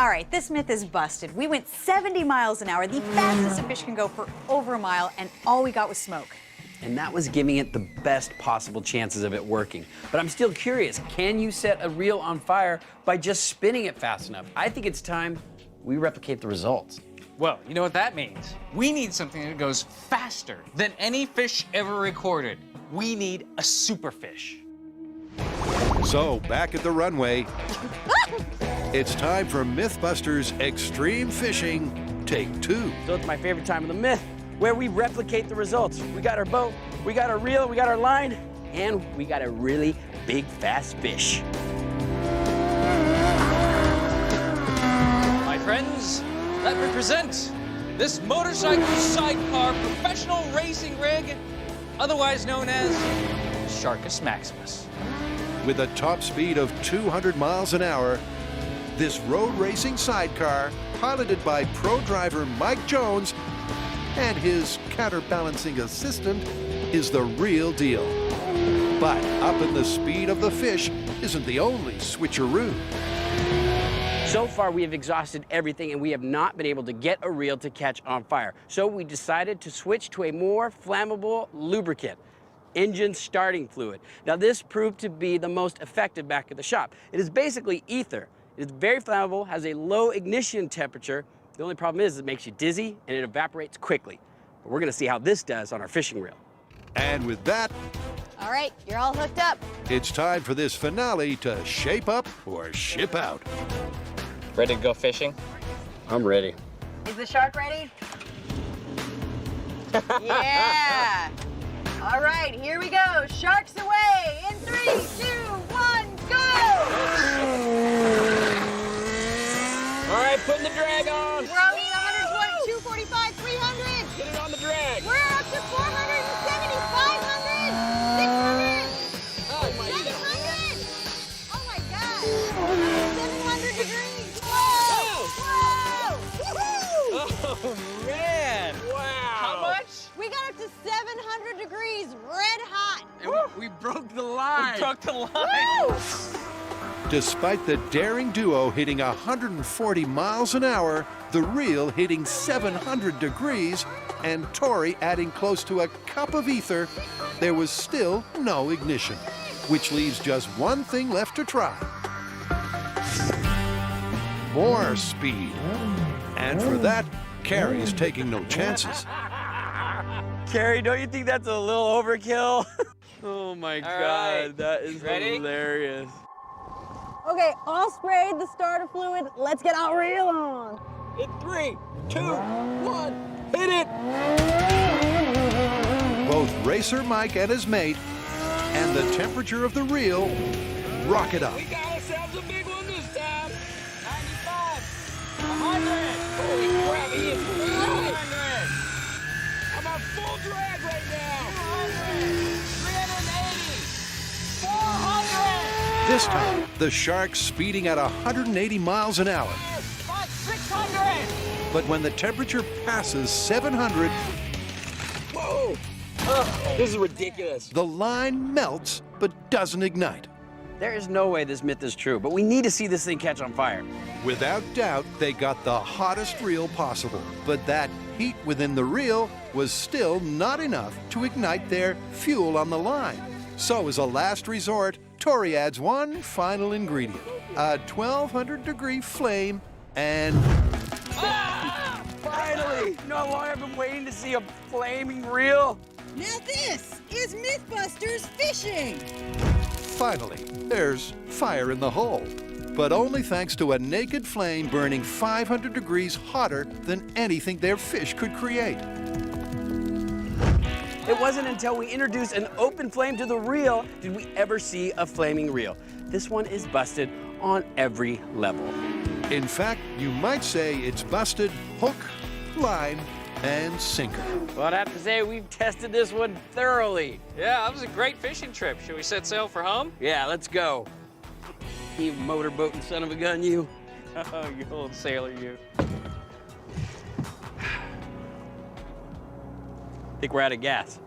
All right, this myth is busted. We went 70 miles an hour, the fastest a fish can go for over a mile, and all we got was smoke. And that was giving it the best possible chances of it working. But I'm still curious, can you set a reel on fire by just spinning it fast enough? I think it's time we replicate the results. Well, you know what that means? We need something that goes faster than any fish ever recorded. We need a superfish. So, back at the runway, it's time for Mythbusters Extreme Fishing Take 2. So it's my favorite time of the myth, where we replicate the results. We got our boat, we got our reel, we got our line, and we got a really big, fast fish. My friends, let me present this motorcycle sidecar professional racing rig, otherwise known as Sharkus Maximus. With a top speed of 200 miles an hour, this road racing sidecar, piloted by pro driver Mike Jones and his counterbalancing assistant, is the real deal. But upping the speed of the fish isn't the only switcheroo. So far, we have exhausted everything, and we have not been able to get a reel to catch on fire. So we decided to switch to a more flammable lubricant, engine starting fluid. Now, this proved to be the most effective back at the shop. It is basically ether. It is very flammable, has a low ignition temperature. The only problem is it makes you dizzy and it evaporates quickly. But we're gonna see how this does on our fishing reel. And with that, All right, you're all hooked up. it's time for this finale to shape up or ship out. Ready to go fishing? I'm ready. Is the shark ready? Yeah. All right, here we go. Sharks away in 3, 2, 1, go! All right, putting the drag on. We're on 120, 245, 300. Get it on the drag. We're up to 470, 500, 600, Oh my 700. Oh my God. 700 degrees. Whoa! Whoa! Woohoo! Oh man! Wow! How much? We got up to 700 degrees, red hot. And we broke the line. We broke the line. Woo! Despite the daring duo hitting 140 miles an hour, the reel hitting 700 degrees, and Tori adding close to a cup of ether, there was still no ignition, which leaves just one thing left to try. More speed. And for that, Carrie's taking no chances. Carrie, don't you think that's a little overkill? Oh my God, right. that is Ready? hilarious. Okay, all sprayed the starter fluid. Let's get our reel on. In 3, 2, 1, hit it! Both Racer Mike and his mate and the temperature of the reel rocket up. We got ourselves a big one this time. 95, 100. Holy crap, he is 300. I'm on full drag right now. 380, 400. This time, the shark's speeding at 180 miles an hour. 600. But when the temperature passes 700, Whoa! Oh, this is ridiculous. the line melts but doesn't ignite. There is no way this myth is true, but we need to see this thing catch on fire. Without doubt, they got the hottest reel possible. But that heat within the reel was still not enough to ignite their fuel on the line. So as a last resort, Tori adds one final ingredient, a 1,200-degree flame, and Ah! Finally! You know how long I've been waiting to see a flaming reel? Now this is Mythbusters Fishing. finally, there's fire in the hole. But only thanks to a naked flame burning 500 degrees hotter than anything their fish could create. It wasn't until we introduced an open flame to the reel did we ever see a flaming reel. This one is busted on every level. In fact, you might say it's busted hook, line, and sinker. Well, I'd have to say we've tested this one thoroughly. Yeah, that was a great fishing trip. Should we set sail for home? Yeah, let's go. You motorboating son of a gun, you. Oh, you old sailor, you. Think we're out of gas.